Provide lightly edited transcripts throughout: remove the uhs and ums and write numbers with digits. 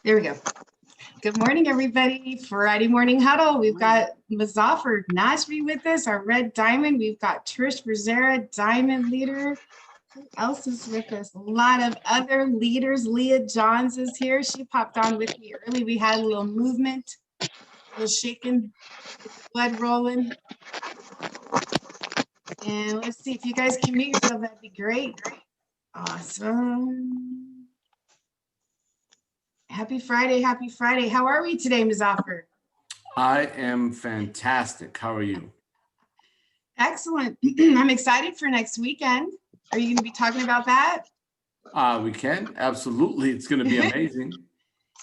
There we go. Good morning, everybody. Friday morning huddle. We've got Mazaffer Nashvi with us, our red diamond. We've got Trish Brazera, diamond leader. Who else is with us? A lot of other leaders. Leah Johns is here. She popped on with me early. We had a little movement, a little shaking, get the blood rolling. And let's see if you guys can mute yourself. That'd be great. Awesome. Happy Friday. Happy Friday. How are we today, Mazaffer? I am fantastic. How are you? Excellent. I'm excited for next weekend. Are you going to be talking about that? We can. Absolutely. It's going to be amazing.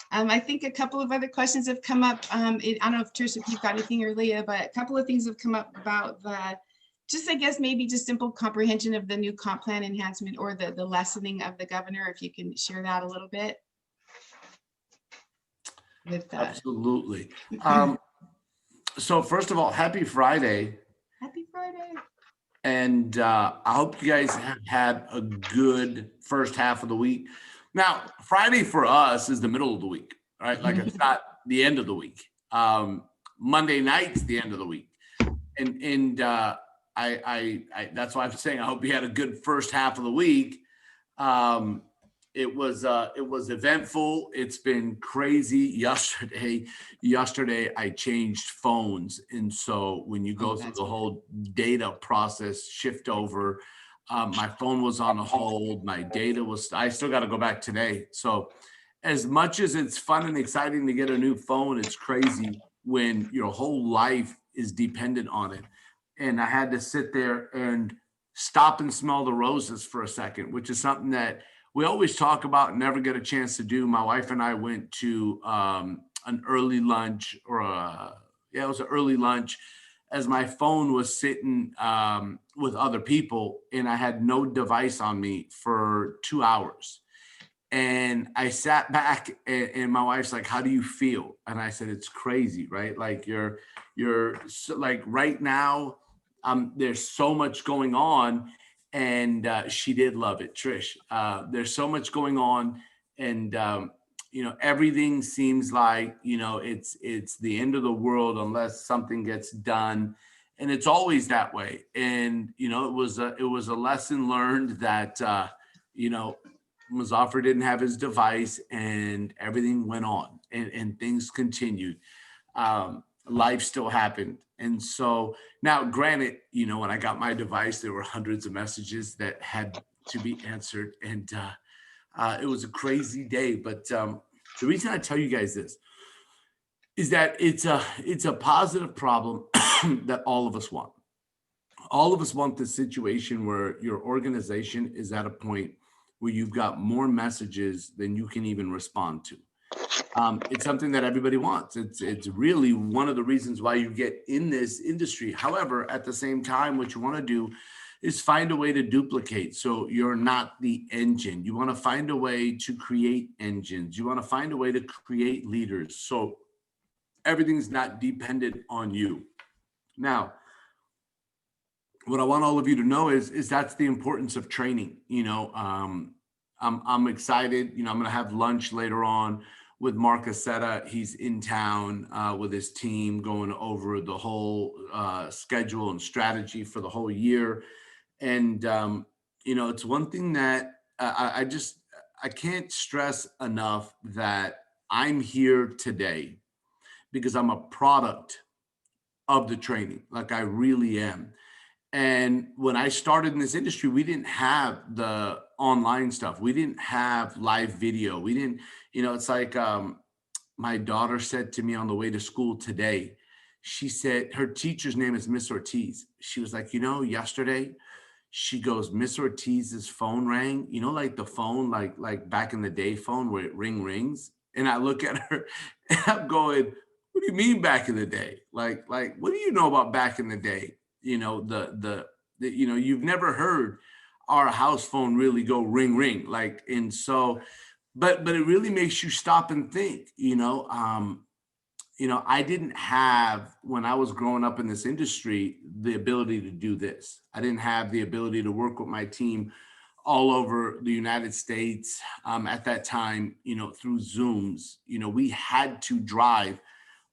I think a couple of other questions have come up. I don't know if Trish, if you've got anything, or Leah, but a couple of things have come up about I guess maybe just simple comprehension of the new comp plan enhancement or the lessening of the governor, if you can share that a little bit. Absolutely. So first of all, happy Friday. Happy Friday. And I hope you guys have had a good first half of the week. Now, Friday for us is the middle of the week, right? Like it's not the end of the week. Monday night's the end of the week. And I that's why I'm saying I hope you had a good first half of the week. It was eventful. It's been crazy. Yesterday I changed phones, and so when you go through the whole data process shift over, my phone was on hold. My data was. I still got to go back today. So, as much as it's fun and exciting to get a new phone, it's crazy when your whole life is dependent on it. And I had to sit there and stop and smell the roses for a second, which is something that we always talk about and never get a chance to do. My wife and I went to an early lunch, it was an early lunch, as my phone was sitting with other people, and I had no device on me for 2 hours. And I sat back, and my wife's like, "How do you feel?" And I said, "It's crazy, right? Like you're like right now, there's so much going on." And she did love it, Trish. There's so much going on, and everything seems like it's the end of the world unless something gets done, and it's always that way. And it was a lesson learned that Mazaffer didn't have his device, and everything went on, and things continued. Life still happened. And so now, granted, when I got my device, there were hundreds of messages that had to be answered. And it was a crazy day. But the reason I tell you guys this is that it's a positive problem that all of us want. All of us want this situation where your organization is at a point where you've got more messages than you can even respond to. It's something that everybody wants. It's really one of the reasons why you get in this industry. However, at the same time, what you want to do is find a way to duplicate. So you're not the engine. You want to find a way to create engines. You want to find a way to create leaders. So everything's not dependent on you. Now, what I want all of you to know is that's the importance of training. I'm excited. I'm going to have lunch later on with Mark Aceta. He's in town with his team going over the whole schedule and strategy for the whole year. And, it's one thing that I can't stress enough that I'm here today because I'm a product of the training. Like I really am. And when I started in this industry, we didn't have the online stuff. We didn't have live video. We didn't, it's like my daughter said to me on the way to school today, she said, her teacher's name is Miss Ortiz. She was like, yesterday, she goes, Miss Ortiz's phone rang, like the phone, like back in the day phone where it rings. And I look at her and I'm going, what do you mean back in the day? Like, what do you know about back in the day? You've never heard our house phone really go ring. Like, and so, but it really makes you stop and think, I didn't have, when I was growing up in this industry, the ability to do this. I didn't have the ability to work with my team all over the United States at that time, through Zooms. We had to drive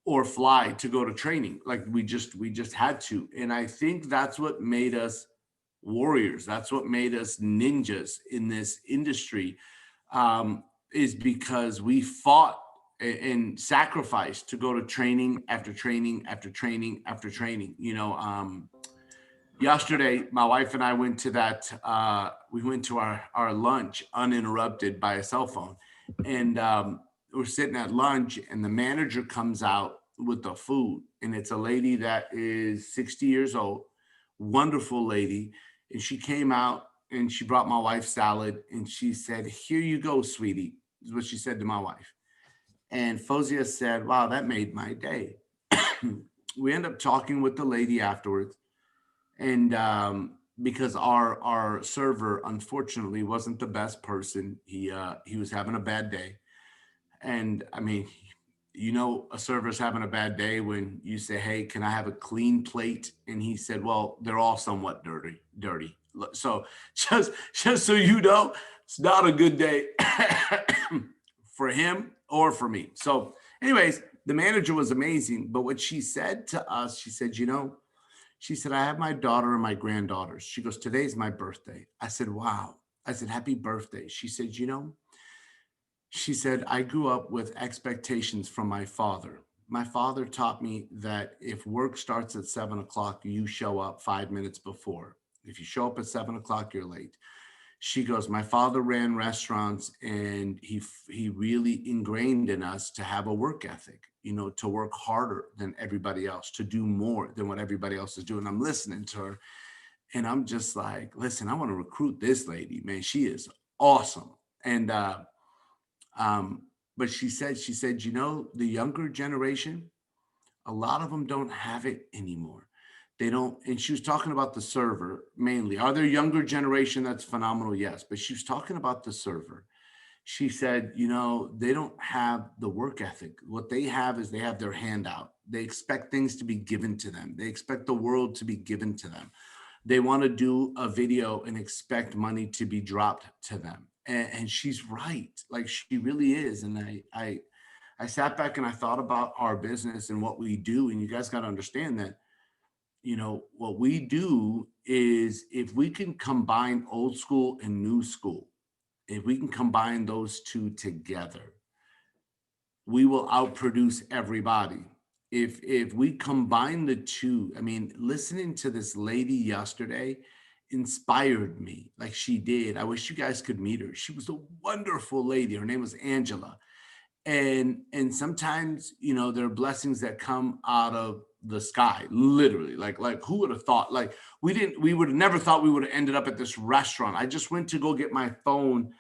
or fly to go to training. Like we just had to. And I think that's what made us warriors. That's what made us ninjas in this industry, is because we fought and sacrificed to go to training after training after training after training. Yesterday, my wife and I went to we went to our lunch uninterrupted by a cell phone. And we're sitting at lunch, and the manager comes out with the food. And it's a lady that is 60 years old, wonderful lady. And she came out and she brought my wife salad. And she said, "Here you go, sweetie," is what she said to my wife. And Fozia said, "Wow, that made my day." We end up talking with the lady afterwards, and because our server unfortunately wasn't the best person. He was having a bad day. And I mean, a server's having a bad day when you say, "Hey, can I have a clean plate?" And he said, "Well, they're all somewhat dirty." So just so you know, it's not a good day for him or for me. So anyways, the manager was amazing. But what she said to us, she said, she said, "I have my daughter and my granddaughters." She goes, "Today's my birthday." I said, "Wow." I said, "Happy birthday." She said, she said, "I grew up with expectations from my father. My father taught me that if work starts at 7 o'clock, you show up 5 minutes before. If you show up at 7 o'clock, you're late." She goes, "My father ran restaurants, and he really ingrained in us to have a work ethic, to work harder than everybody else, to do more than what everybody else is doing." I'm listening to her, and I'm just like, listen, I want to recruit this lady, man. She is awesome. And um, but she said, the younger generation, a lot of them don't have it anymore. They don't. And she was talking about the server mainly. Are there younger generation? That's phenomenal, yes. But she was talking about the server. She said, they don't have the work ethic. What they have is they have their handout. They expect things to be given to them. They expect the world to be given to them. They want to do a video and expect money to be dropped to them. And she's right. Like, she really is. And I sat back and I thought about our business and what we do. And you guys got to understand that, what we do is, if we can combine old school and new school, if we can combine those two together, we will outproduce everybody. If we combine the two, I mean, listening to this lady yesterday inspired me like she did. I wish you guys could meet her. She was a wonderful lady. Her name was Angela. And sometimes, there are blessings that come out of the sky, literally. Like who would have thought? Like, we would have never thought we would have ended up at this restaurant. I just went to go get my phone,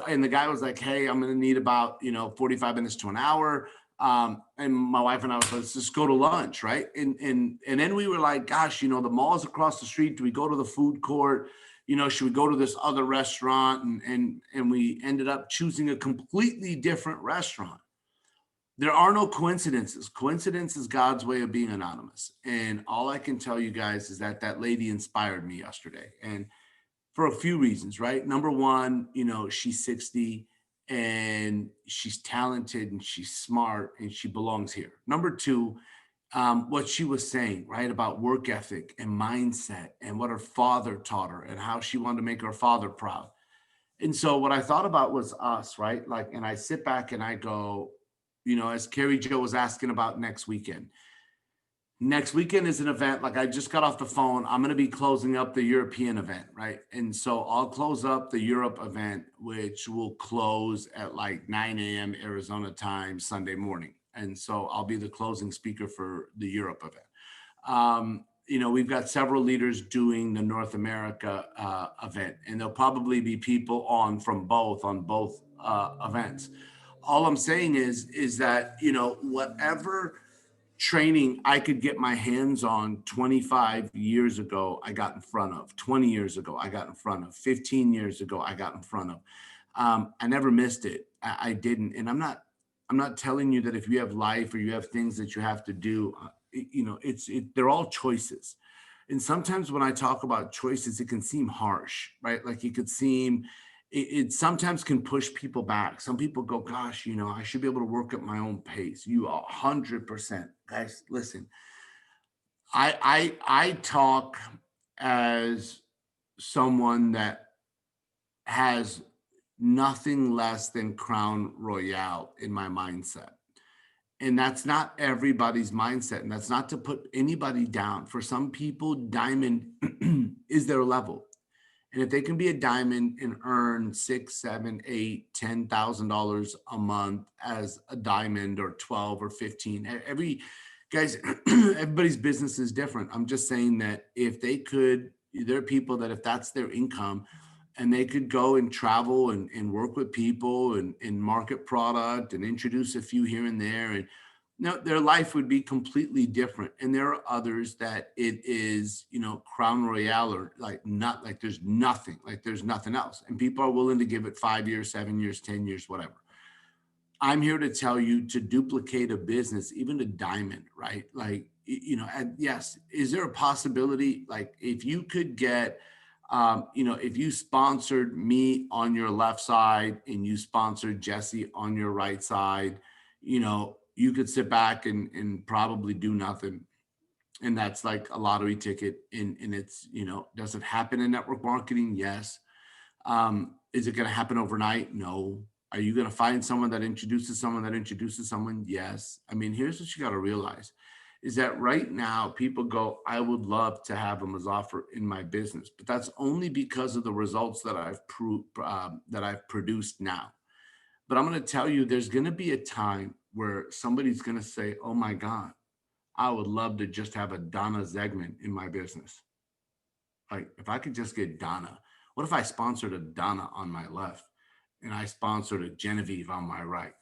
and the guy was like, "Hey, I'm going to need about 45 minutes to an hour." And my wife and I was, "Let's just go to lunch," right? And then we were like, "Gosh, the mall's across the street. Do we go to the food court? Should we go to this other restaurant?" And we ended up choosing a completely different restaurant. There are no coincidences. Coincidence is God's way of being anonymous. And all I can tell you guys is that that lady inspired me yesterday. And for a few reasons, right? Number one, she's 60 and she's talented and she's smart and she belongs here. Number two, what she was saying, right, about work ethic and mindset and what her father taught her and how she wanted to make her father proud. And so what I thought about was us, right? Like, and I sit back and I go, as Carrie Joe was asking about next weekend. Next weekend is an event. Like, I just got off the phone. I'm going to be closing up the European event, right? And so I'll close up the Europe event, which will close at like 9 a.m. Arizona time, Sunday morning. And so I'll be the closing speaker for the Europe event. We've got several leaders doing the North America event, and there'll probably be people on both events. All I'm saying is that, whatever training I could get my hands on 25 years ago, I got in front of. 20 years ago, I got in front of. 15 years ago, I got in front of. I never missed it. I didn't. And I'm not telling you that if you have life or you have things that you have to do, they're all choices. And sometimes when I talk about choices, it can seem harsh, right? Like it could seem, it sometimes can push people back. Some people go, gosh, I should be able to work at my own pace. You 100%. Guys, listen, I talk as someone that has nothing less than Crown Royale in my mindset. And that's not everybody's mindset. And that's not to put anybody down. For some people, diamond is their level. And if they can be a diamond and earn six, seven, eight, $10,000 a month as a diamond, or 12 or 15, guys, everybody's business is different. I'm just saying that if they could, there are people that if that's their income, and they could go and travel and work with people and market product and introduce a few here and there, and their life would be completely different. And there are others that it is, Crown Royale, or not like there's nothing else. And people are willing to give it 5 years, 7 years, 10 years, whatever. I'm here to tell you, to duplicate a business, even a diamond, right? And yes, is there a possibility, like if you could get, if you sponsored me on your left side and you sponsored Jesse on your right side, you could sit back and probably do nothing. And that's like a lottery ticket. And it's, does it happen in network marketing? Yes. Is it going to happen overnight? No. Are you going to find someone that introduces someone? Yes. I mean, here's what you got to realize is that right now people go, I would love to have a Mazaffer in my business, but that's only because of the results that I've produced now. But I'm going to tell you, there's going to be a time where somebody's going to say, oh my God, I would love to just have a Donna Zegman in my business. Like if I could just get Donna, what if I sponsored a Donna on my left and I sponsored a Genevieve on my right?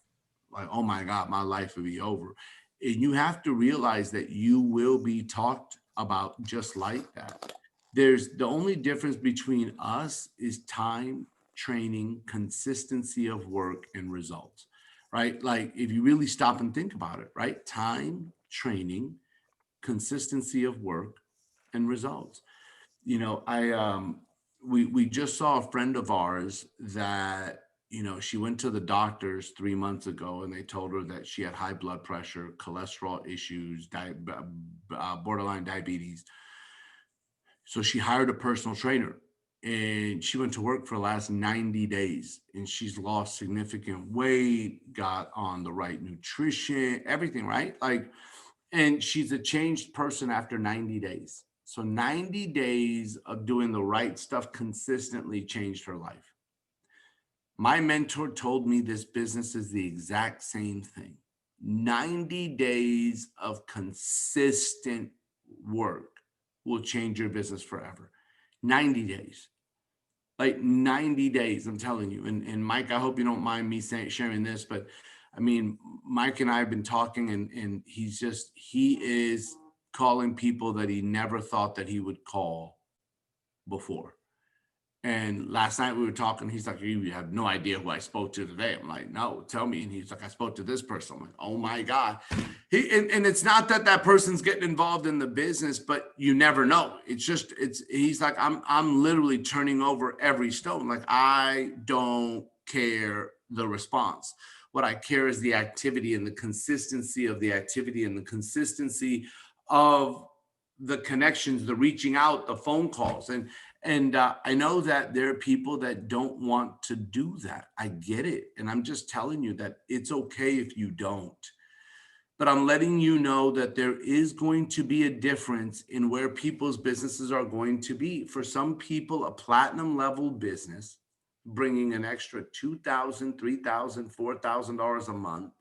Like, oh my God, my life would be over. And you have to realize that you will be talked about just like that. There's the only difference between us is time, training, consistency of work, and results, right? Like if you really stop and think about it, right? Time, training, consistency of work, and results. We just saw a friend of ours that she went to the doctors 3 months ago, and they told her that she had high blood pressure, cholesterol issues, borderline diabetes. So she hired a personal trainer, and she went to work for the last 90 days, and she's lost significant weight, got on the right nutrition, everything, right? And she's a changed person after 90 days. So 90 days of doing the right stuff consistently changed her life. My mentor told me this business is the exact same thing. 90 days of consistent work will change your business forever. 90 days. Like 90 days, I'm telling you. And Mike, I hope you don't mind me sharing this, but I mean, Mike and I have been talking, and he is calling people that he never thought that he would call before. And last night we were talking, he's like, you have no idea who I spoke to today. I'm like, no, tell me. And he's like, I spoke to this person. I'm like, oh my God. And it's not that person's getting involved in the business, but you never know. He's like, I'm literally turning over every stone. Like, I don't care the response. What I care is the activity and the consistency of the activity and the consistency of the connections, the reaching out, the phone calls. And I know that there are people that don't want to do that. I get it. And I'm just telling you that it's okay if you don't. But I'm letting you know that there is going to be a difference in where people's businesses are going to be. For some people, a platinum level business bringing an extra $2,000, $3,000, $4,000 a month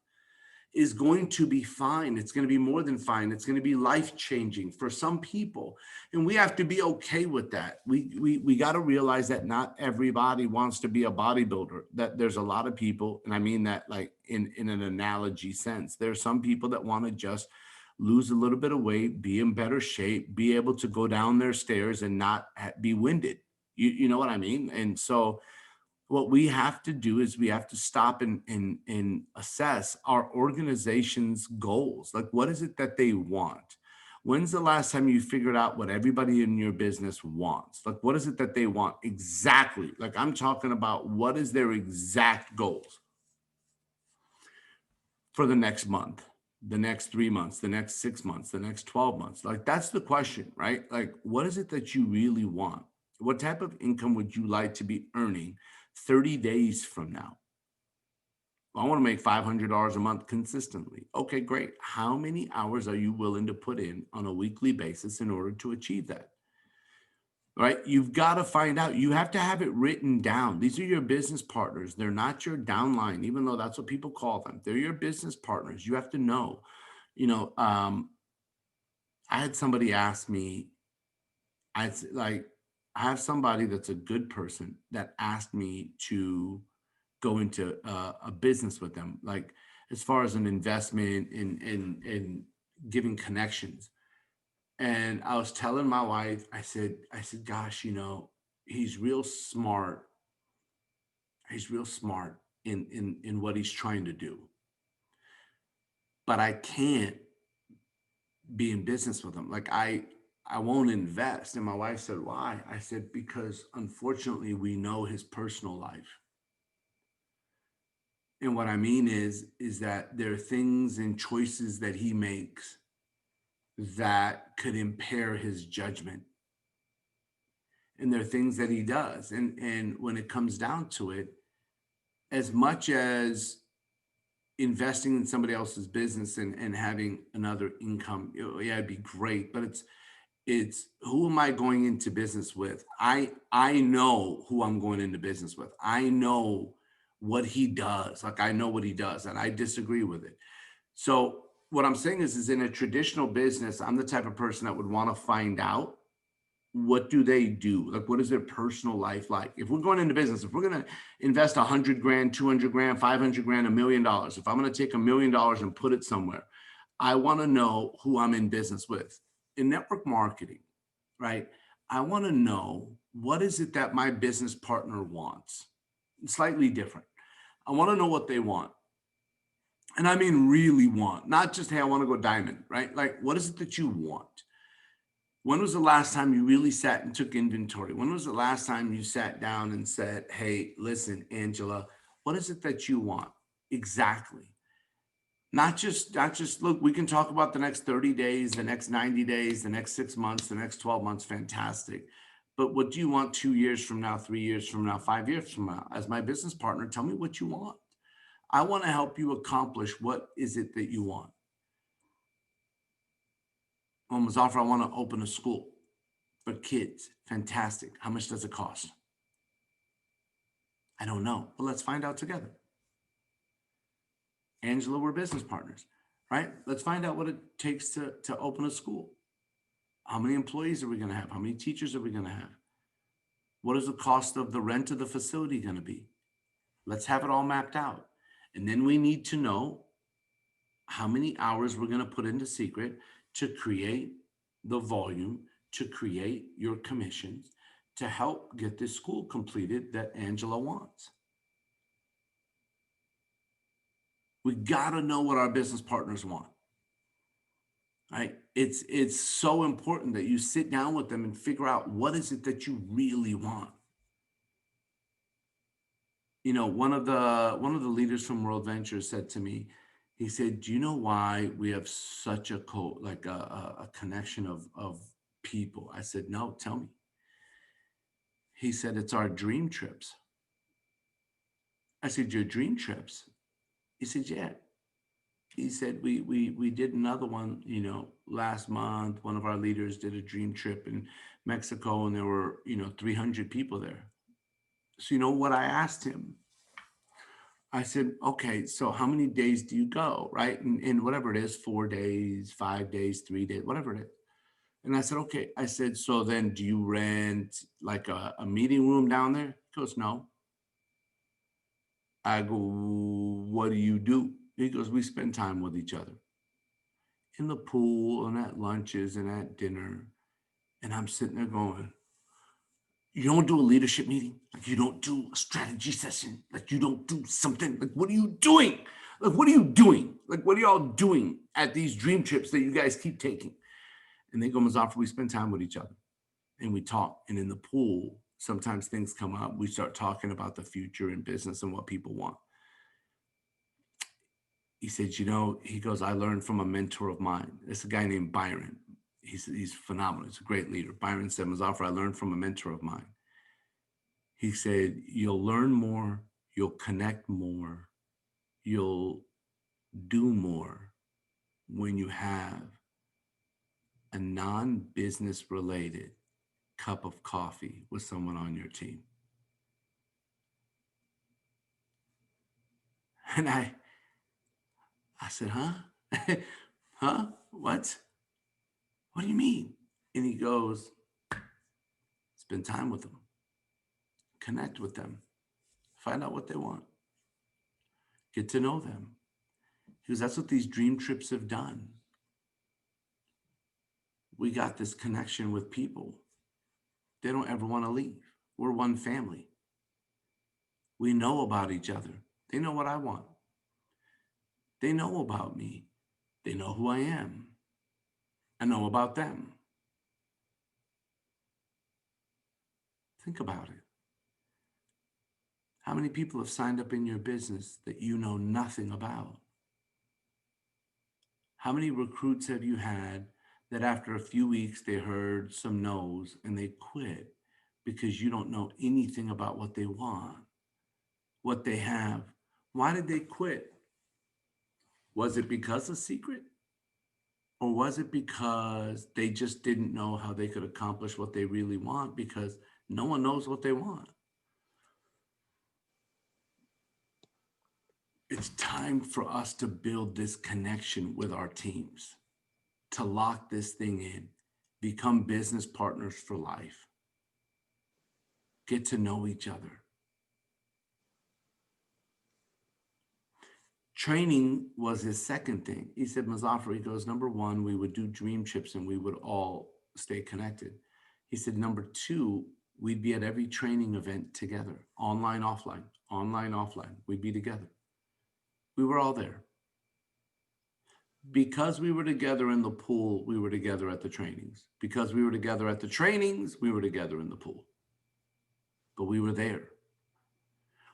is going to be fine. It's going to be more than fine. It's going to be life-changing for some people. And we have to be okay with that. We got to realize that not everybody wants to be a bodybuilder, that there's a lot of people, and I mean that like in an analogy sense. There's some people that want to just lose a little bit of weight, be in better shape, be able to go down their stairs and not be winded. You know what I mean? And so what we have to do is we have to stop and assess our organization's goals. Like, what is it that they want? When's the last time you figured out what everybody in your business wants? Like, what is it that they want exactly? Like, I'm talking about what is their exact goals for the next month, the next 3 months, the next 6 months, the next 12 months. Like, that's the question, right? Like, what is it that you really want? What type of income would you like to be earning 30 days from now? I want to make $500 a month consistently. Okay, great. How many hours are you willing to put in on a weekly basis in order to achieve that? Right? You've got to find out. You have to have it written down. These are your business partners. They're not your downline, even though that's what people call them. They're your business partners. You have to know. I had somebody ask me, I have somebody that's a good person that asked me to go into a business with them, like as far as an investment in giving connections. And I was telling my wife, I said, gosh, he's real smart. He's real smart in what he's trying to do. But I can't be in business with him. Like I won't invest. And my wife said, why? I said, because unfortunately we know his personal life. And what I mean is that there are things and choices that he makes that could impair his judgment. And there are things that he does. And when it comes down to it, as much as investing in somebody else's business and having another income, yeah, it'd be great. But it's who am I going into business with? I know who I'm going into business with. I know what he does. Like I know what he does, and I disagree with it. So what I'm saying is in a traditional business, I'm the type of person that would want to find out what do they do? Like, what is their personal life like? If we're going into business, if we're going to invest 100 grand, 200 grand, 500 grand, $1 million, if I'm going to take $1 million and put it somewhere, I want to know who I'm in business with. In network marketing, right? I want to know what is it that my business partner wants. It's slightly different. I want to know what they want. And I mean, really want, not just, hey, I want to go diamond, right? Like, what is it that you want? When was the last time you really sat and took inventory? When was the last time you sat down and said, hey, listen, Angela, what is it that you want? Exactly. Not just look, we can talk about the next 30 days, the next 90 days, the next 6 months, the next 12 months, fantastic. But what do you want 2 years from now, 3 years from now, 5 years from now? As my business partner, tell me what you want. I want to help you accomplish what is it that you want. Well, Muzaffar, I want to open a school for kids. Fantastic. How much does it cost? I don't know, but let's find out together. Angela, we're business partners, right? Let's find out what it takes to open a school. How many employees are we going to have? How many teachers are we going to have? What is the cost of the rent of the facility going to be? Let's have it all mapped out. And then we need to know how many hours we're going to put into Secret to create the volume, to create your commissions, to help get this school completed that Angela wants. We got to know what our business partners want. Right? It's so important that you sit down with them and figure out what is it that you really want. One of the leaders from World Ventures said to me, he said, do you know why we have such a connection of people? I said, no, tell me. He said, it's our dream trips. I said, your dream trips? He said, yeah. He said, we did another one, last month. One of our leaders did a dream trip in Mexico, and there were, 300 people there. So you know what I asked him? I said, okay, so how many days do you go, right? And whatever it is, 4 days, 5 days, 3 days, whatever it is. And I said, okay. I said, so then do you rent like a meeting room down there? He goes, no. I go, what do you do? He goes, we spend time with each other in the pool and at lunches and at dinner. And I'm sitting there going, you don't do a leadership meeting? Like you don't do a strategy session? Like you don't do something? Like what are you doing? Like what are you doing? Like what are y'all doing at these dream trips that you guys keep taking? And they go, Mazafar, we spend time with each other and we talk. And in the pool, sometimes things come up. We start talking about the future in business and what people want. He said, he goes, I learned from a mentor of mine. It's a guy named Byron. He's phenomenal. He's a great leader. Byron said, Mazafar, I learned from a mentor of mine. He said, you'll learn more, you'll connect more, you'll do more when you have a non-business related cup of coffee with someone on your team. And I said, huh? Huh? What? What do you mean? And he goes, spend time with them, connect with them, find out what they want, get to know them. He goes, that's what these dream trips have done. We got this connection with people. They don't ever want to leave. We're one family. We know about each other. They know what I want. They know about me. They know who I am. I know about them. Think about it. How many people have signed up in your business that you know nothing about? How many recruits have you had that after a few weeks they heard some no's and they quit because you don't know anything about what they want, what they have? Why did they quit? Was it because of secret? Or was it because they just didn't know how they could accomplish what they really want because no one knows what they want? It's time for us to build this connection with our teams, to lock this thing in, become business partners for life, get to know each other. Training was his second thing. He said, Mazafar, he goes, number one, we would do dream trips and we would all stay connected. He said, number two, we'd be at every training event together, online, offline, we'd be together. We were all there. Because we were together in the pool, we were together at the trainings. Because we were together at the trainings, we were together in the pool. But we were there.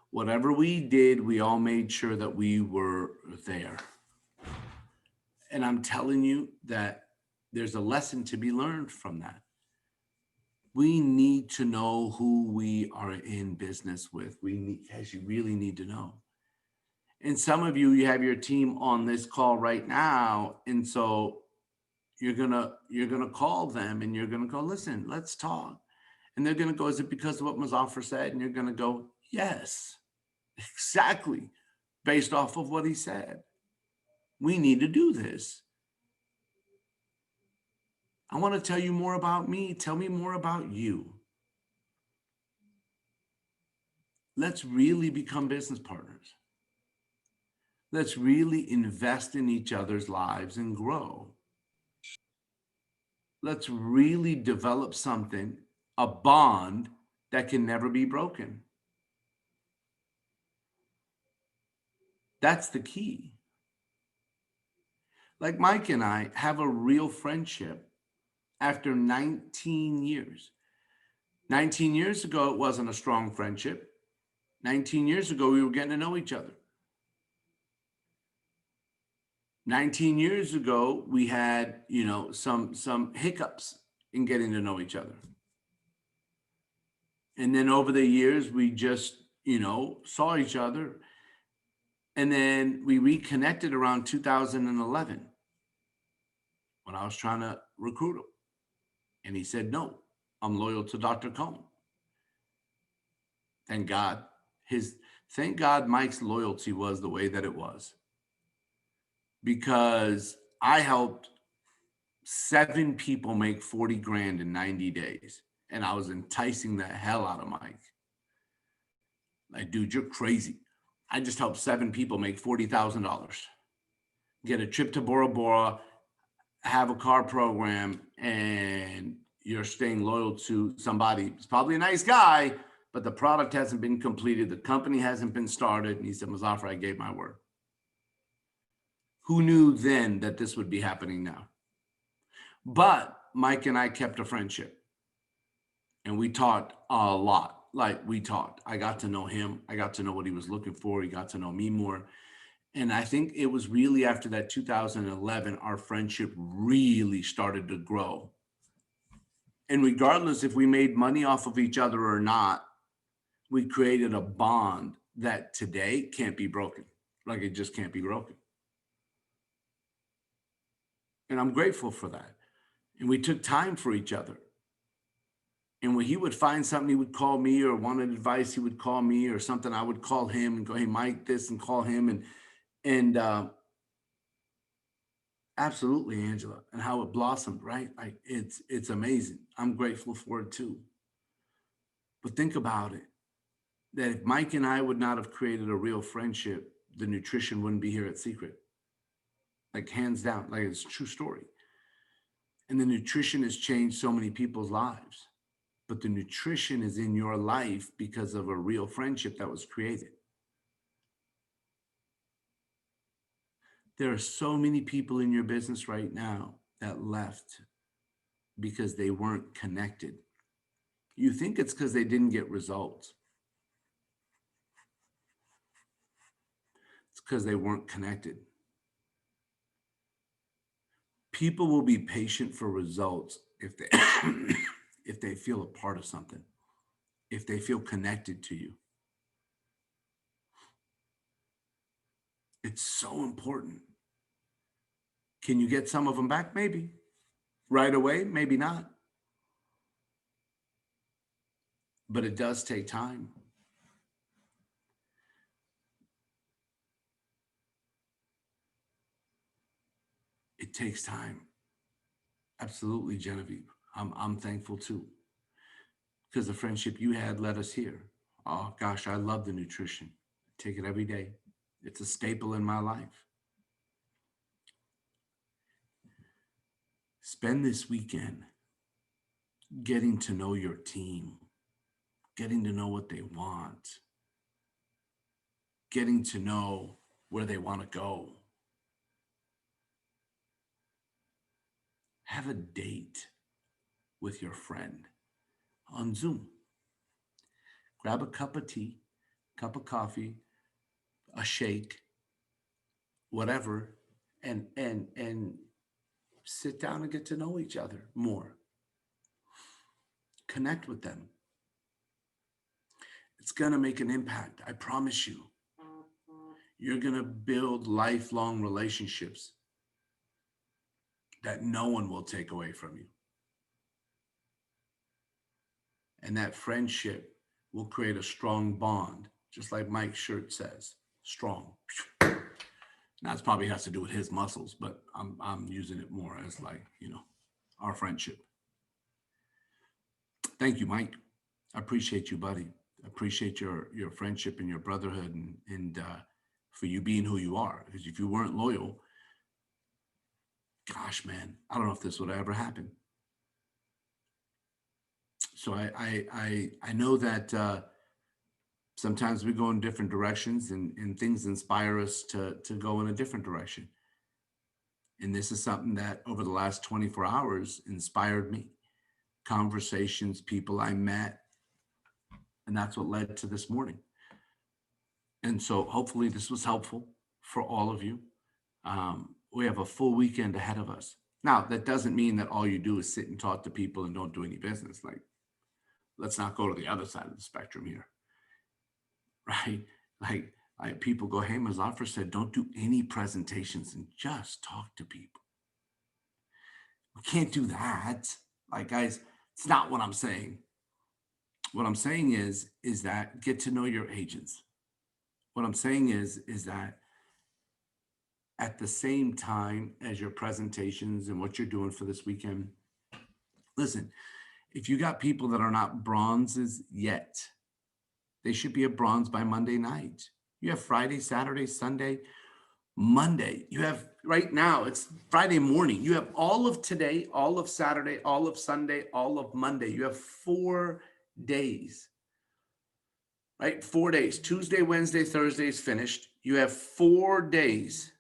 Whatever we did, we all made sure that we were there. And I'm telling you that there's a lesson to be learned from that. We need to know who we are in business with. As you really need to know. And some of you have your team on this call right now. And so you're gonna call them and you're gonna go, listen, let's talk. And they're gonna go, is it because of what Mazafar said? And you're gonna go, yes, exactly, based off of what he said. We need to do this. I want to tell you more about me. Tell me more about you. Let's really become business partners. Let's really invest in each other's lives and grow. Let's really develop something, a bond that can never be broken. That's the key. Like Mike and I have a real friendship after 19 years. 19 years ago, it wasn't a strong friendship. 19 years ago, we were getting to know each other. 19 years ago, we had, some hiccups in getting to know each other. And then over the years, we just, saw each other. And then we reconnected around 2011 when I was trying to recruit him. And he said, no, I'm loyal to Dr. Cohn. Thank God. Thank God Mike's loyalty was the way that it was. Because I helped 7 people make 40 grand in 90 days. And I was enticing the hell out of Mike. Like, dude, you're crazy. I just helped 7 people make $40,000. Get a trip to Bora Bora, have a car program, and you're staying loyal to somebody. It's probably a nice guy, but the product hasn't been completed. The company hasn't been started. And he said, Mazafar, I gave my word. Who knew then that this would be happening now? But Mike and I kept a friendship, and we talked a lot. Like, we talked. I got to know him. I got to know what he was looking for. He got to know me more. And I think it was really after that 2011, our friendship really started to grow. And regardless if we made money off of each other or not, we created a bond that today can't be broken. Like, it just can't be broken. And I'm grateful for that. And we took time for each other. And when he would find something, he would call me, or wanted advice, he would call me, or something, I would call him and go, hey, Mike, this, and call him. And absolutely, Angela, and how it blossomed, right? Like, it's amazing. I'm grateful for it too. But think about it, that if Mike and I would not have created a real friendship, the nutrition wouldn't be here at Secret. Like, hands down, like, it's a true story. And the nutrition has changed so many people's lives. But the nutrition is in your life because of a real friendship that was created. There are so many people in your business right now that left because they weren't connected. You think it's because they didn't get results. It's because they weren't connected. People will be patient for results if they if they feel a part of something, if they feel connected to you. It's so important. Can you get some of them back? Maybe. Right away? Maybe not. But it does take time. It takes time. Absolutely, Genevieve. I'm thankful too. Because the friendship you had led us here. Oh gosh, I love the nutrition. Take it every day. It's a staple in my life. Spend this weekend getting to know your team, getting to know what they want, getting to know where they want to go. Have a date with your friend on Zoom. Grab a cup of tea, cup of coffee, a shake, whatever, and sit down and get to know each other more. Connect with them. It's going to make an impact. I promise you. You're going to build lifelong relationships that no one will take away from you. And that friendship will create a strong bond, just like Mike's shirt says, strong. Now, it probably has to do with his muscles, but I'm using it more as, like, our friendship. Thank you, Mike. I appreciate you, buddy. I appreciate your friendship and your brotherhood, and for you being who you are. Because if you weren't loyal, gosh, man, I don't know if this would ever happen. So I know that sometimes we go in different directions, and things inspire us to go in a different direction. And this is something that over the last 24 hours inspired me. Conversations, people I met, and that's what led to this morning. And so hopefully this was helpful for all of you. We have a full weekend ahead of us. Now, that doesn't mean that all you do is sit and talk to people and don't do any business. Like, let's not go to the other side of the spectrum here, right? Like people go, hey, Mazafar said, don't do any presentations and just talk to people. We can't do that. Like, guys, it's not what I'm saying. What I'm saying is that get to know your agents. What I'm saying is that at the same time as your presentations and what you're doing for this weekend, listen, if you got people that are not bronzes yet, they should be a bronze by Monday night. You have Friday, Saturday, Sunday, Monday. You have, right now, it's Friday morning. You have all of today, all of Saturday, all of Sunday, all of Monday. You have 4 days, right? 4 days. Tuesday, Wednesday, Thursday is finished. You have 4 days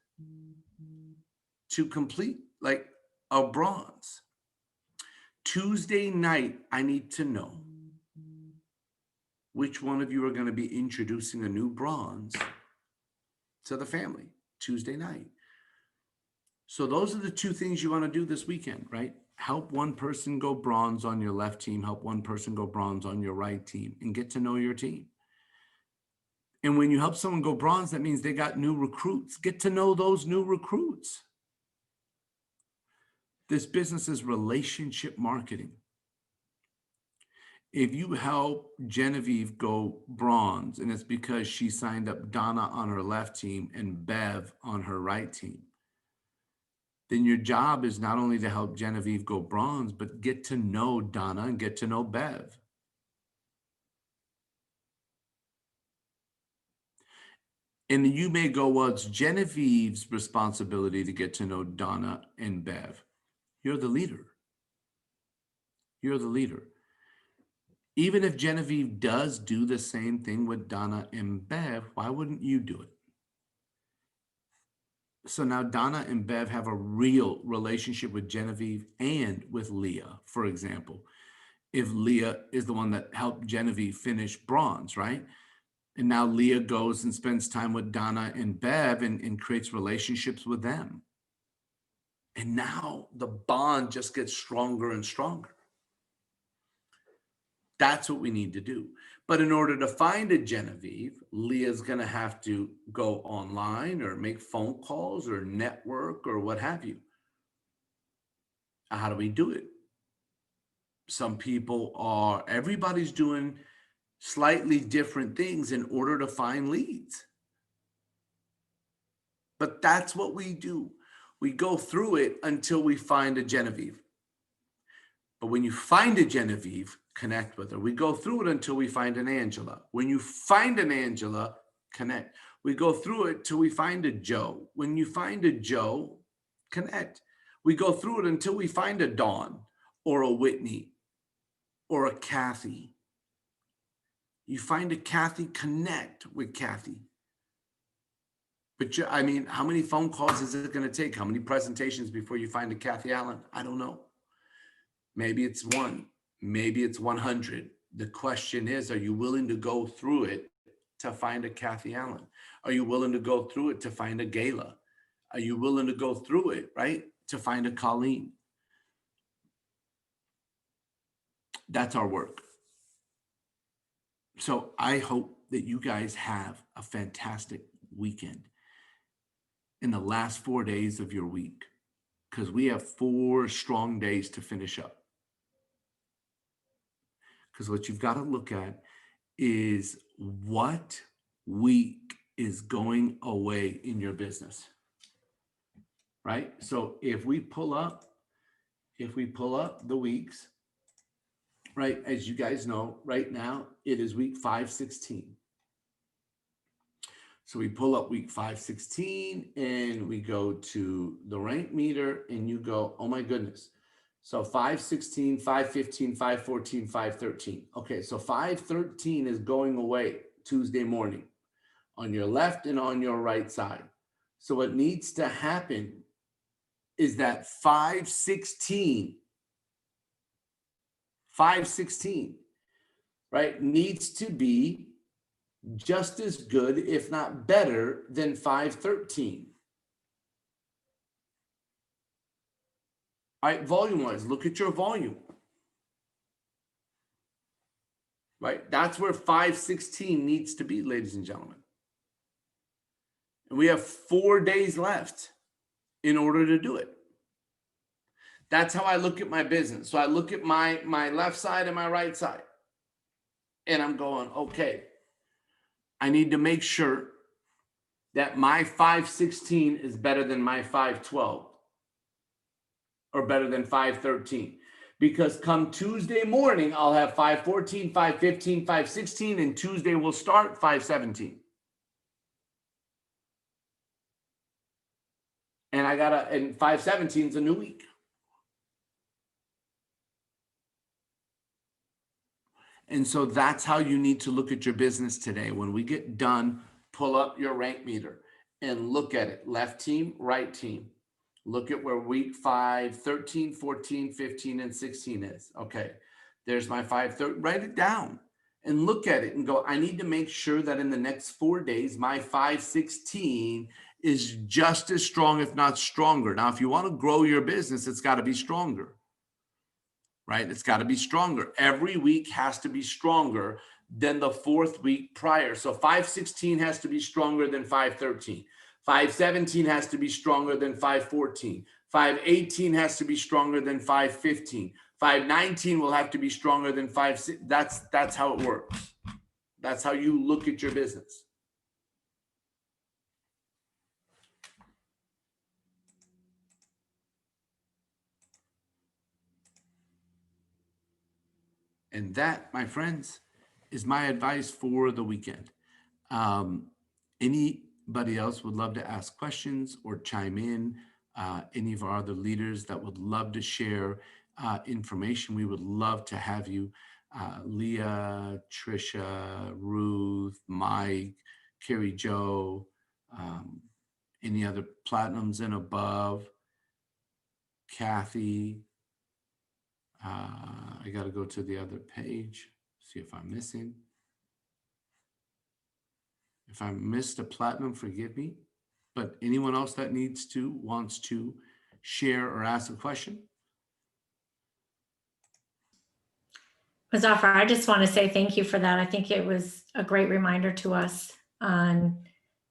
to complete like a bronze. Tuesday night, I need to know which one of you are going to be introducing a new bronze to the family Tuesday night. So those are the two things you want to do this weekend, right? Help one person go bronze on your left team, help one person go bronze on your right team, and get to know your team. And when you help someone go bronze, that means they got new recruits. Get to know those new recruits. This business is relationship marketing. If you help Genevieve go bronze, and it's because she signed up Donna on her left team and Bev on her right team, then your job is not only to help Genevieve go bronze, but get to know Donna and get to know Bev. And you may go, well, it's Genevieve's responsibility to get to know Donna and Bev. You're the leader. You're the leader. Even if Genevieve does do the same thing with Donna and Bev, why wouldn't you do it? So now Donna and Bev have a real relationship with Genevieve and with Leah, for example. If Leah is the one that helped Genevieve finish bronze, right? And now Leah goes and spends time with Donna and Bev and creates relationships with them. And now the bond just gets stronger and stronger. That's what we need to do. But in order to find a Genevieve, Leah's going to have to go online or make phone calls or network or what have you. How do we do it? Some people everybody's doing slightly different things in order to find leads. But that's what we do. We go through it until we find a Genevieve. But when you find a Genevieve, connect with her. We go through it until we find an Angela. When you find an Angela, connect. We go through it till we find a Joe. When you find a Joe, connect. We go through it until we find a Dawn or a Whitney or a Kathy. You find a Kathy, connect with Kathy. But I mean, how many phone calls is it going to take? How many presentations before you find a Kathy Allen? I don't know. Maybe it's one. Maybe it's 100. The question is, are you willing to go through it to find a Kathy Allen? Are you willing to go through it to find a Gayla? Are you willing to go through it, right, to find a Colleen? That's our work. So I hope that you guys have a fantastic weekend in the last 4 days of your week, because we have 4 strong days to finish up. Because what you've got to look at is what week is going away in your business, right? So if we pull up the weeks, right, as you guys know, right now it is week 516. So we pull up week 516 and we go to the rank meter and you go, oh my goodness. So 516, 515, 514, 513. Okay, so 513 is going away Tuesday morning on your left and on your right side. So what needs to happen is that 516, right, needs to be just as good, if not better, than 513. All right, volume-wise, look at your volume. Right, that's where 516 needs to be, ladies and gentlemen. And we have 4 days left in order to do it. That's how I look at my business. So I look at my left side and my right side. And I'm going, okay, I need to make sure that my 516 is better than my 512 or better than 513. Because come Tuesday morning, I'll have 514, 515, 516, and Tuesday will start 517. And and 517 is a new week. And so that's how you need to look at your business today. When we get done, pull up your rank meter and look at it. Left team, right team. Look at where week 5, 13, 14, 15, and 16 is. Okay, there's my 5. Write it down and look at it and go, I need to make sure that in the next 4 days, my 516 is just as strong, if not stronger. Now, if you want to grow your business, it's got to be stronger, right? It's got to be stronger. Every week has to be stronger than the 4th week prior. So 516 has to be stronger than 513. 517 has to be stronger than 514. 518 has to be stronger than 515. 519 will have to be stronger than 5. That's how it works. That's how you look at your business. And that, my friends, is my advice for the weekend. Anybody else would love to ask questions or chime in? Any of our other leaders that would love to share information, we would love to have you. Leah, Trisha, Ruth, Mike, Carrie Jo, any other platinums and above, Kathy. I got to go to the other page, see if I'm missing. If I missed a platinum, forgive me. But anyone else that wants to share or ask a question? Mazafar, I just want to say thank you for that. I think it was a great reminder to us on,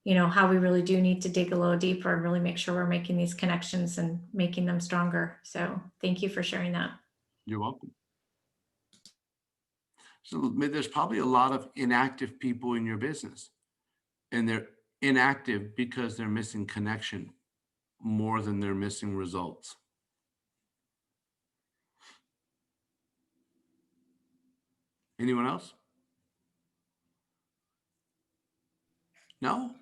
how we really do need to dig a little deeper and really make sure we're making these connections and making them stronger. So thank you for sharing that. You're welcome. So there's probably a lot of inactive people in your business, and they're inactive because they're missing connection more than they're missing results. Anyone else? No?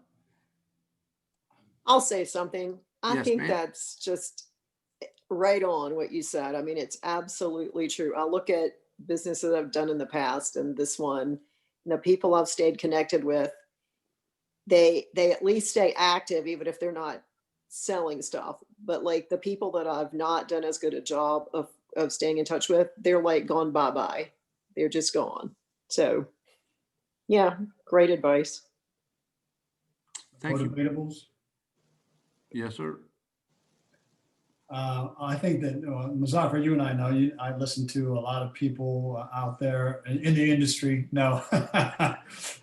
I'll say something. I Yes, think ma'am. that's just right on what you said. I mean, it's absolutely true. I look at businesses I've done in the past and this one, the people I've stayed connected with, they at least stay active, even if they're not selling stuff. But like the people that I've not done as good a job of staying in touch with, they're like gone bye-bye. They're just gone. So yeah, great advice. Thank you. Motivatables. Yes, sir. I think that Mazafar, you and I know I listen to a lot of people out there in the industry. No,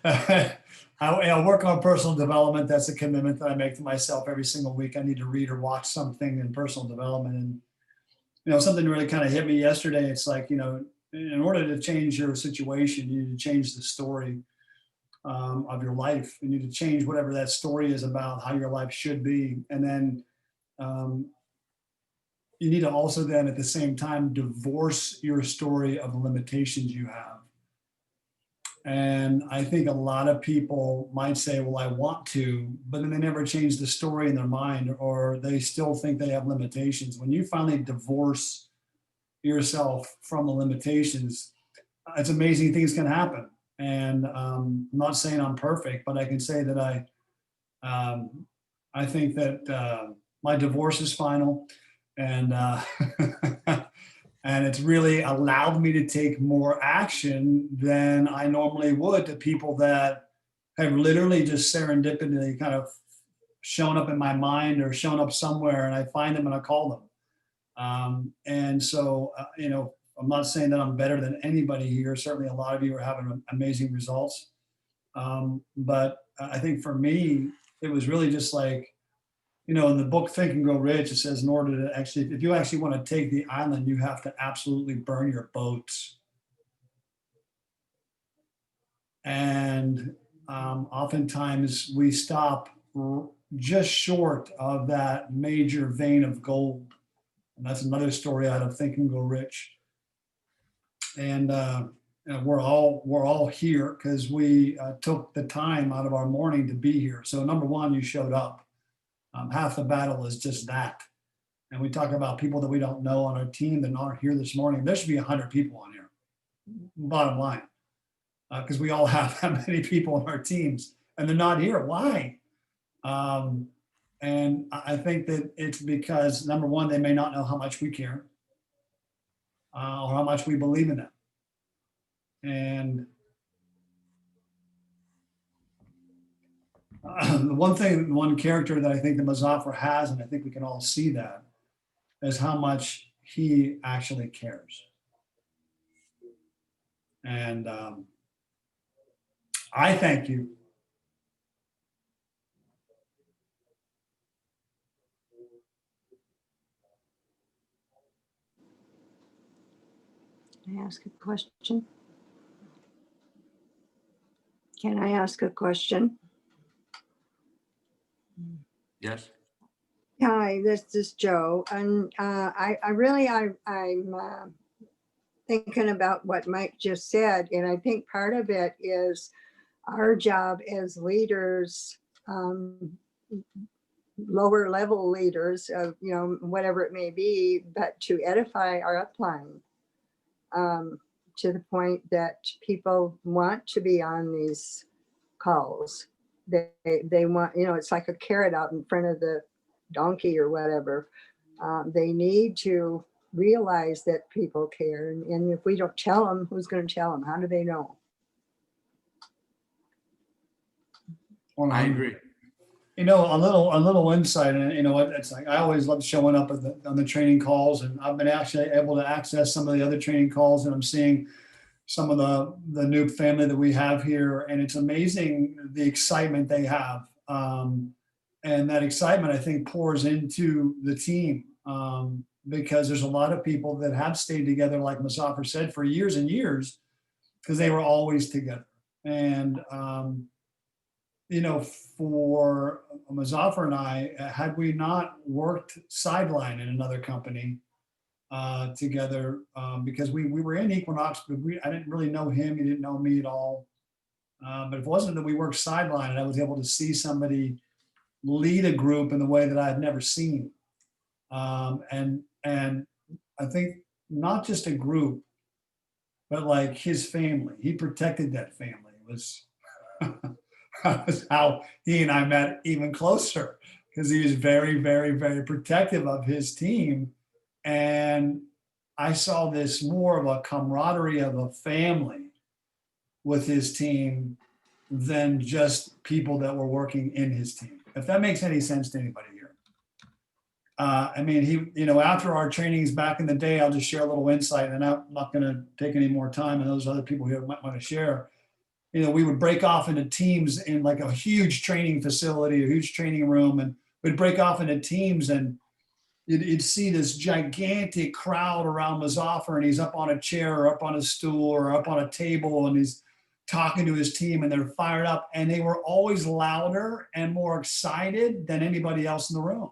I work on personal development. That's a commitment that I make to myself every single week. I need to read or watch something in personal development, and something really kind of hit me yesterday. It's like in order to change your situation, you need to change the story of your life. You need to change whatever that story is about how your life should be, and then. You need to also then at the same time divorce your story of the limitations you have. And I think a lot of people might say, well, I want to, but then they never change the story in their mind, or they still think they have limitations. When you finally divorce yourself from the limitations, it's amazing things can happen. And I'm not saying I'm perfect, but I can say that I think that my divorce is final. And and it's really allowed me to take more action than I normally would to people that have literally just serendipitously kind of shown up in my mind or shown up somewhere, and I find them and I call them. And so, I'm not saying that I'm better than anybody here. Certainly a lot of you are having amazing results. But I think for me, it was really just like, in the book Think and Grow Rich, it says in order to if you actually want to take the island, you have to absolutely burn your boats. And oftentimes we stop just short of that major vein of gold. And that's another story out of Think and Grow Rich. And we're all here because we took the time out of our morning to be here. So number one, you showed up. Half the battle is just that. And we talk about people that we don't know on our team that aren't here this morning. There should be 100 people on here, bottom line, because we all have that many people on our teams and they're not here. Why? And I think that it's because, number one, they may not know how much we care or how much we believe in them. And the one character that I think the Muzaffar has, and I think we can all see that, is how much he actually cares. And I thank you. Can I ask a question? Can I ask a question? Yes. Hi, this is Joe, and I'm thinking about what Mike just said, and I think part of it is our job as leaders, lower level leaders of, you know, whatever it may be, but to edify our upline to the point that people want to be on these calls. They want, you know, it's like a carrot out in front of the donkey or whatever. They need to realize that people care. And if we don't tell them, who's going to tell them? How do they know? I agree. You know, a little insight, and you know what, it's like I always love showing up on the training calls, and I've been actually able to access some of the other training calls, and I'm seeing some of the new family that we have here, and it's amazing the excitement they have, and that excitement I think pours into the team, because there's a lot of people that have stayed together, like Muzaffar said, for years and years, because they were always together. And you know, for Muzaffar and I, had we not worked sideline in another company together, because we were in Equinox, but I didn't really know him. He didn't know me at all. But if it wasn't that we worked sideline and I was able to see somebody lead a group in the way that I had never seen. And I think not just a group, but like his family, he protected that family. It was that's how he and I met even closer, because he was very, very, very protective of his team. And I saw this more of a camaraderie of a family with his team than just people that were working in his team, if that makes any sense to anybody here. I mean, he, you know, after our trainings back in the day, I'll just share a little insight, and I'm not going to take any more time, and those other people here might want to share. You know, we would break off into teams in like a huge training facility, a huge training room, and we'd break off into teams, and you'd see this gigantic crowd around Muzaffar, and he's up on a chair or up on a stool or up on a table, and he's talking to his team, and they're fired up, and they were always louder and more excited than anybody else in the room.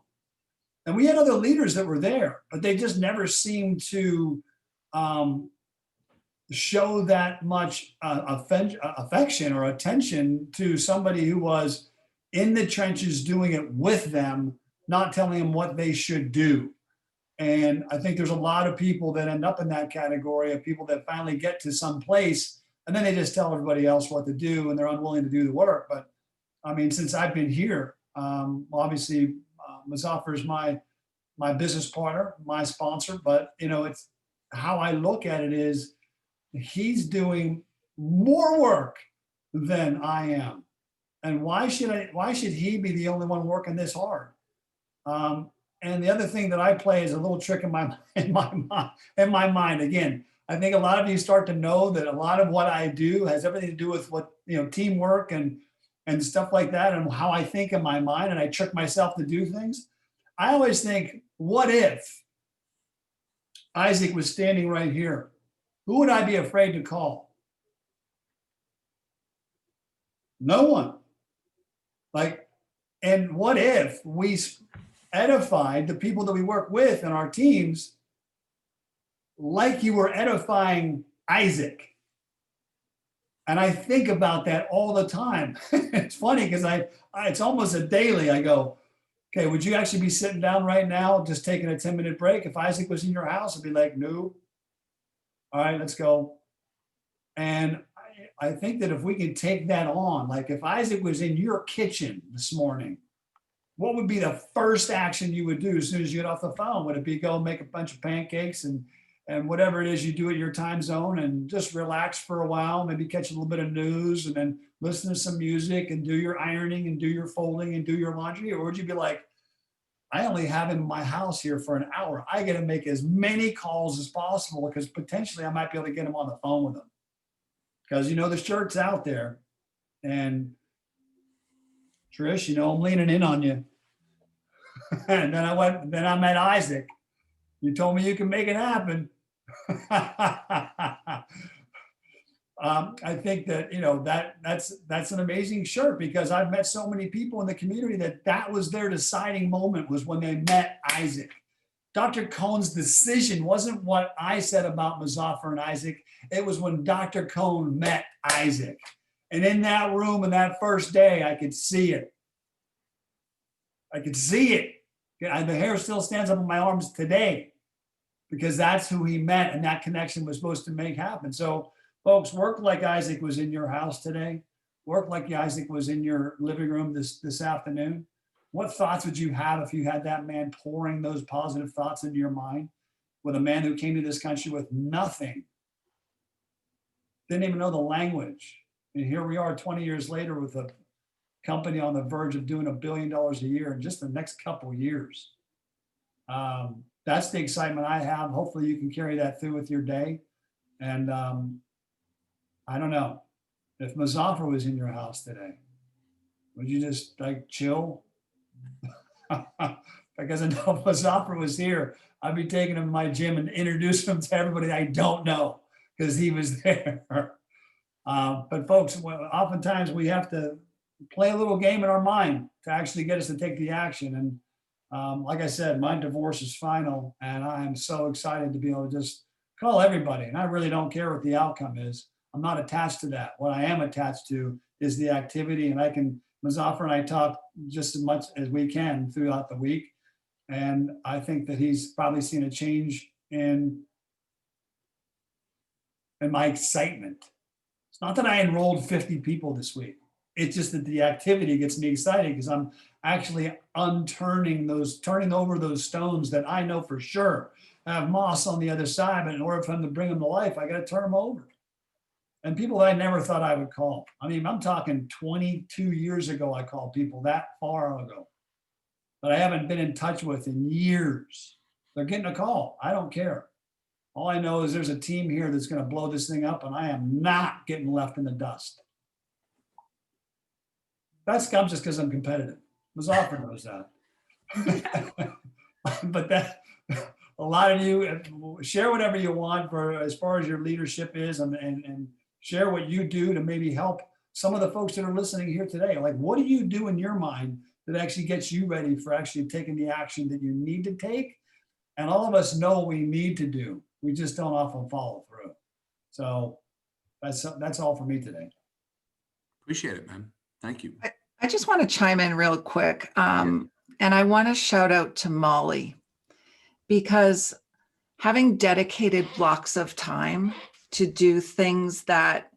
And we had other leaders that were there, but they just never seemed to show that much affection or attention to somebody who was in the trenches doing it with them, not telling them what they should do. And I think there's a lot of people that end up in that category of people that finally get to some place and then they just tell everybody else what to do, and they're unwilling to do the work. But I mean, since I've been here, obviously Muzaffar is my business partner, my sponsor, but you know, it's how I look at it is, he's doing more work than I am. And why should he be the only one working this hard? And the other thing that I play is a little trick in my mind. Again, I think a lot of you start to know that a lot of what I do has everything to do with what, you know, teamwork and stuff like that, and how I think in my mind, and I trick myself to do things. I always think, what if Isaac was standing right here? Who would I be afraid to call? No one. Like, and what if we edified the people that we work with in our teams like you were edifying Isaac? And I think about that all the time. It's funny because it's almost a daily. I go, okay, would you actually be sitting down right now, just taking a 10-minute break? If Isaac was in your house, I'd be like, no. All right, let's go. And I think that if we could take that on, like if Isaac was in your kitchen this morning, what would be the first action you would do as soon as you get off the phone? Would it be go make a bunch of pancakes and whatever it is you do at your time zone and just relax for a while, maybe catch a little bit of news and then listen to some music and do your ironing and do your folding and do your laundry? Or would you be like, I only have him in my house here for an hour. I got to make as many calls as possible because potentially I might be able to get him on the phone with him. Because, you know, the shirt's out there. And Trish, you know, I'm leaning in on you. And then I met Isaac. You told me you can make it happen. I think that, you know, that's an amazing shirt because I've met so many people in the community that was their deciding moment was when they met Isaac. Dr. Cohn's decision wasn't what I said about Muzaffar and Isaac. It was when Dr. Cohn met Isaac. And in that room in that first day, I could see it. I could see it. The hair still stands up on my arms today because that's who he met and that connection was supposed to make happen. So folks, work like Isaac was in your house today. Work like Isaac was in your living room this afternoon. What thoughts would you have if you had that man pouring those positive thoughts into your mind with a man who came to this country with nothing, didn't even know the language. And here we are 20 years later with a company on the verge of doing $1 billion a year in just the next couple of years. That's the excitement I have. Hopefully you can carry that through with your day. And I don't know, if Muzaffar was in your house today, would you just like chill? Because I know if Muzaffar was here, I'd be taking him to my gym and introducing him to everybody I don't know because he was there. But folks, oftentimes we have to play a little game in our mind to actually get us to take the action. And like I said, my divorce is final and I am so excited to be able to just call everybody. And I really don't care what the outcome is. I'm not attached to that. What I am attached to is the activity. And Muzaffar and I talk just as much as we can throughout the week. And I think that he's probably seen a change in my excitement. It's not that I enrolled 50 people this week. It's just that the activity gets me excited because I'm actually turning over those stones that I know for sure have moss on the other side. But in order for them to bring them to life, I got to turn them over. And people that I never thought I would call. I mean, I'm talking 22 years ago, I called people that far ago that I haven't been in touch with in years. They're getting a call. I don't care. All I know is there's a team here that's going to blow this thing up and I am not getting left in the dust. That's just because I'm competitive. Muzaffar knows that. But that a lot of you share whatever you want for as far as your leadership is and share what you do to maybe help some of the folks that are listening here today. Like, what do you do in your mind that actually gets you ready for actually taking the action that you need to take? And all of us know what we need to do. We just don't often follow through. So that's all for me today. Appreciate it, man. Thank you. I just want to chime in real quick. And I want to shout out to Molly because having dedicated blocks of time to do things that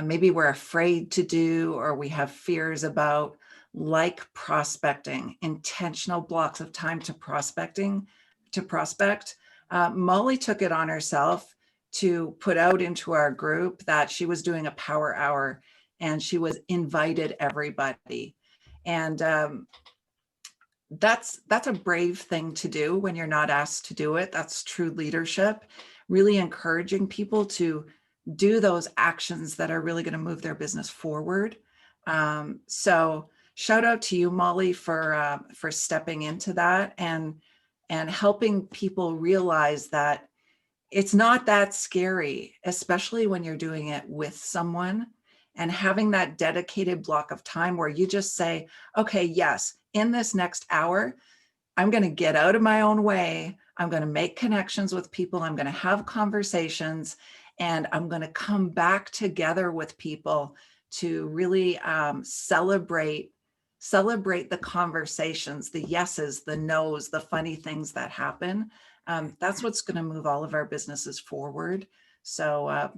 maybe we're afraid to do or we have fears about, like prospecting, intentional blocks of time to prospect. Molly took it on herself to put out into our group that she was doing a power hour and she was invited everybody. And that's a brave thing to do when you're not asked to do it. That's true leadership, really encouraging people to do those actions that are really going to move their business forward. So shout out to you, Molly, for stepping into that and helping people realize that it's not that scary, especially when you're doing it with someone and having that dedicated block of time where you just say, okay, yes, in this next hour, I'm going to get out of my own way. I'm going to make connections with people. I'm going to have conversations and I'm going to come back together with people to really celebrate the conversations, the yeses, the nos, the funny things that happen. That's what's going to move all of our businesses forward. So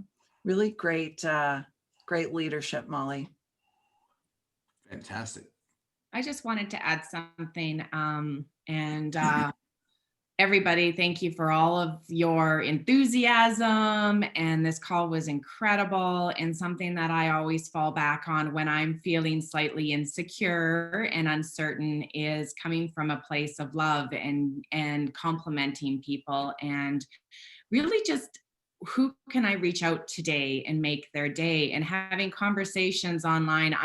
really great leadership, Molly. Fantastic. I just wanted to add something. Everybody, thank you for all of your enthusiasm. And this call was incredible, and something that I always fall back on when I'm feeling slightly insecure and uncertain is coming from a place of love and complimenting people, and really just who can I reach out today and make their day, and having conversations online.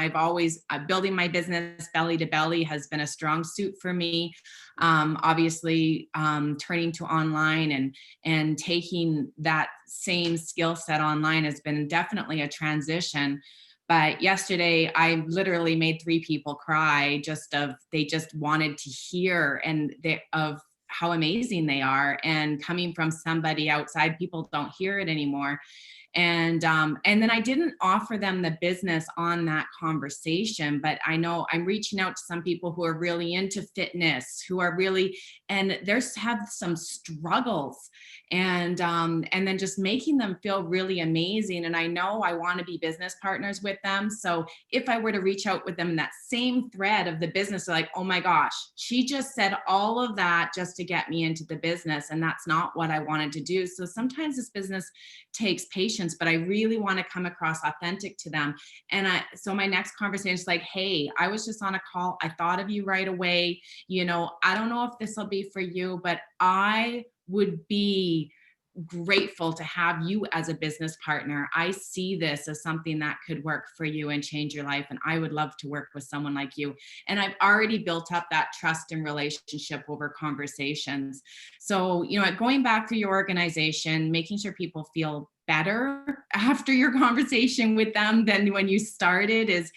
Building my business belly to belly has been a strong suit for me. Obviously, turning to online and taking that same skill set online has been definitely a transition. But yesterday, I literally made 3 people cry. They just wanted to hear of how amazing they are, and coming from somebody outside, people don't hear it anymore. And then I didn't offer them the business on that conversation, but I know I'm reaching out to some people who are really into fitness, who are really, and there's have some struggles, and then just making them feel really amazing. And I know I want to be business partners with them. So if I were to reach out with them in that same thread of the business, like, oh my gosh, she just said all of that just to get me into the business, and that's not what I wanted to do. So sometimes this business takes patience, but I really want to come across authentic to them. And so my next conversation is like, hey, I was just on a call. I thought of you right away. I don't know if this will be for you, but I would be grateful to have you as a business partner. I see this as something that could work for you and change your life, and I would love to work with someone like you. And I've already built up that trust and relationship over conversations. So, going back through your organization, making sure people feel better after your conversation with them than when you started is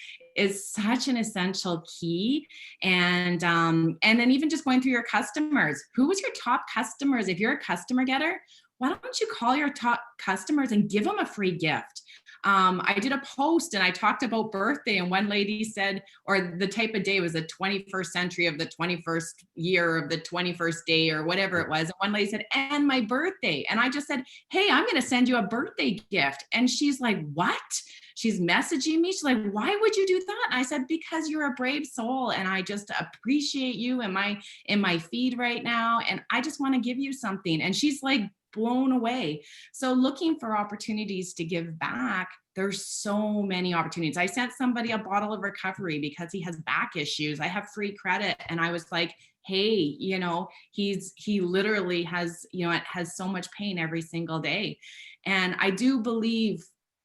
such an essential key. And then even just going through your customers, who was your top customers? If you're a customer getter, why don't you call your top customers and give them a free gift? I did a post and I talked about birthday, and one lady said, or the type of day was the 21st century of the 21st year of the 21st day or whatever it was. And one lady said, and my birthday. And I just said, hey, I'm going to send you a birthday gift. And she's like, what? She's messaging me. She's like, why would you do that? And I said, because you're a brave soul, and I just appreciate you in my feed right now. And I just want to give you something. And she's like, blown away. So looking for opportunities to give back, there's so many opportunities. I sent somebody a bottle of recovery because he has back issues. I have free credit. And I was like, hey, he literally has, it has so much pain every single day. And I do believe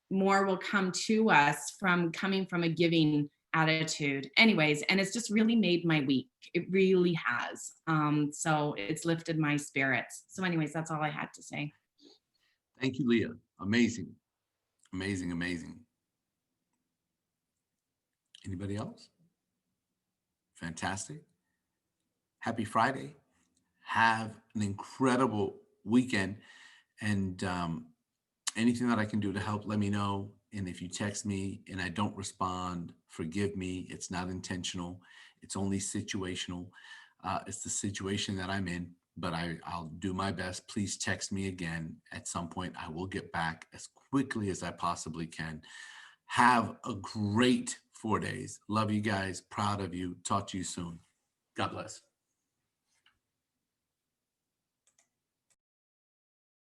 more will come to us from coming from a giving attitude. Anyways, and it's just really made my week. It really has. So it's lifted my spirits. So anyways, that's all I had to say. Thank you, Leah. Amazing. Amazing, amazing. Anybody else? Fantastic. Happy Friday. Have an incredible weekend. And anything that I can do to help, let me know. And if you text me and I don't respond, forgive me. It's not intentional. It's only situational. It's the situation that I'm in, but I'll do my best. Please text me again. At some point, I will get back as quickly as I possibly can. Have a great 4 days. Love you guys. Proud of you. Talk to you soon. God bless.